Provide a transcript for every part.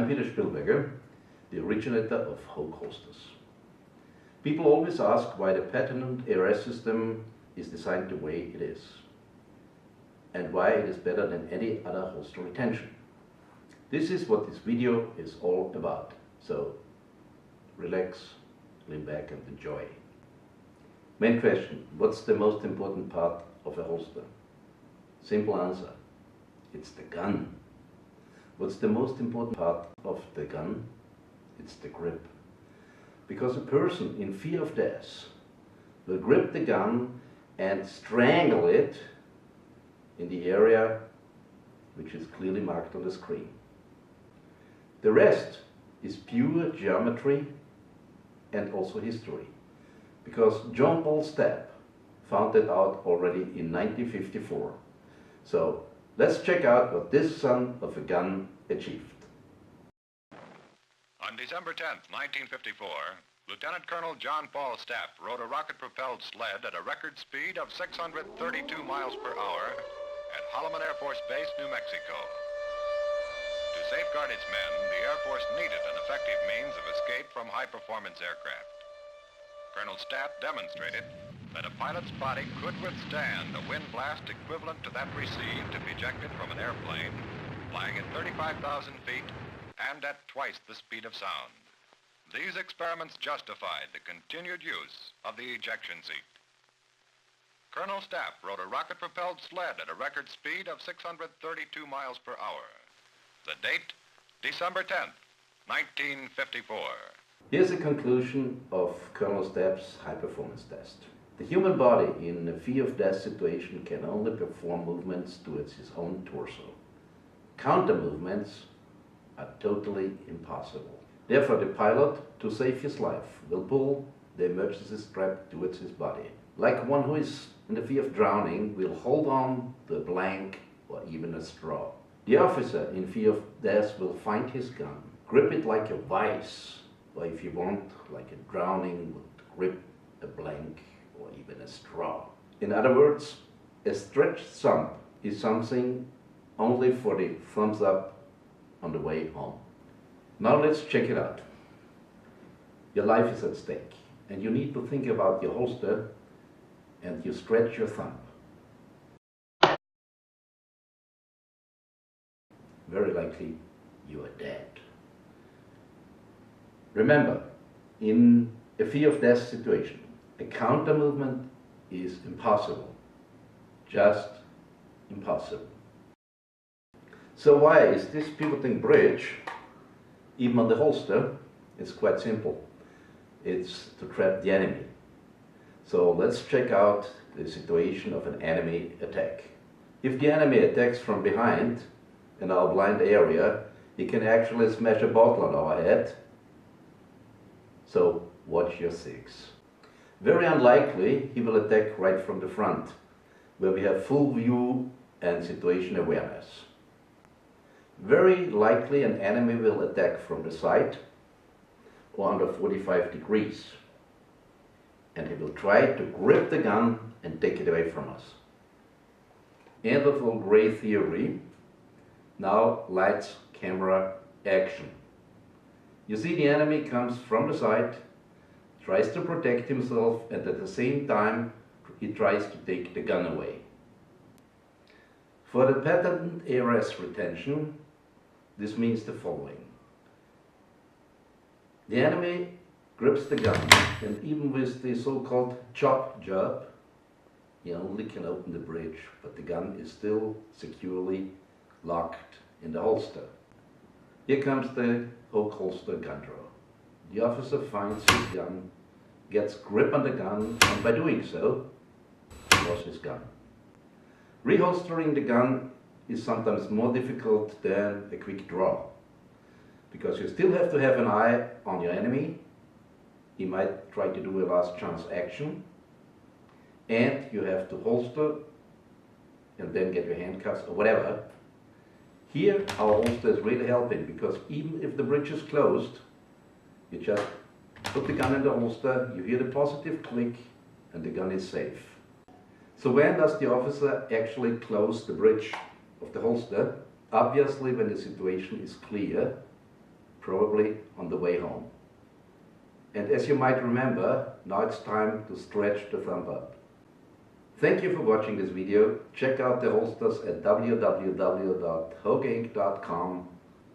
the originator of Hogue holsters. People always ask why the patented ARS system is designed the way it is, and why it is better than any other holster retention. This is what this video is all about, so relax, lean back and enjoy. Main question: what's the most important part of a holster? Simple answer: it's the gun. What's the most important part of the gun? It's the grip. Because a person in fear of death will grip the gun and strangle it in the area which is clearly marked on the screen. The rest is pure geometry and also history, because John Paul Stapp found that out already in 1954. So let's check out what this son of a gun achieved. On December 10th, 1954, Lieutenant Colonel John Paul Stapp rode a rocket-propelled sled at a record speed of 632 miles per hour at Holloman Air Force Base, New Mexico. To safeguard its men, the Air Force needed an effective means of escape from high-performance aircraft. Colonel Stapp demonstrated that a pilot's body could withstand a wind blast equivalent to that received if ejected from an airplane flying at 35,000 feet and at twice the speed of sound. These experiments justified the continued use of the ejection seat. Colonel Stapp rode a rocket-propelled sled at a record speed of 632 miles per hour. The date, December 10th, 1954. Here's a conclusion of Colonel Stapp's high-performance test. The human body in a fear-of-death situation can only perform movements towards his own torso. Counter movements are totally impossible. Therefore, the pilot, to save his life, will pull the emergency strap towards his body. Like one who is in the fear of drowning, will hold on to a blank or even a straw. The officer in fear of death will find his gun, grip it like a vice, or if you want, like a drowning would grip a blank or even a straw. In other words, a stretched thumb is something only for the thumbs up on the way home. Now let's check it out. Your life is at stake, and you need to think about your holster, and you stretch your thumb. Very likely you are dead. Remember, in a fear of death situation, a counter movement is impossible. Just impossible. So why is this pivoting bridge even on the holster? It's quite simple. It's to trap the enemy. So let's check out the situation of an enemy attack. If the enemy attacks from behind in our blind area, he can actually smash a bottle on our head. So watch your six. Very unlikely he will attack right from the front, where we have full view and situation awareness. Very likely an enemy will attack from the side or under 45 degrees. And he will try to grip the gun and take it away from us. End of all gray theory. Now lights, camera, action. You see the enemy comes from the side, tries to protect himself, and at the same time he tries to take the gun away. For the patented ARS retention, this means the following. The enemy grips the gun, and even with the so-called chop job, he only can open the bridge, but the gun is still securely locked in the holster. Here comes the Hogue holster gun drawer. The officer finds his gun, gets grip on the gun, and by doing so, draws his gun. Reholstering the gun is sometimes more difficult than a quick draw, because you still have to have an eye on your enemy. He might try to do a last chance action, and you have to holster and then get your handcuffs or whatever. Here our holster is really helping, because even if the bridge is closed, you just put the gun in the holster, you hear the positive click, and the gun is safe. So when does the officer actually close the bridge of the holster? Obviously when the situation is clear probably on the way home. And as you might remember, now it's time to stretch the thumb up. Thank you for watching this video. Check out the holsters at www.hogueinc.com.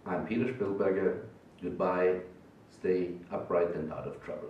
I'm Peter Spielberger. Goodbye. Stay upright and out of trouble.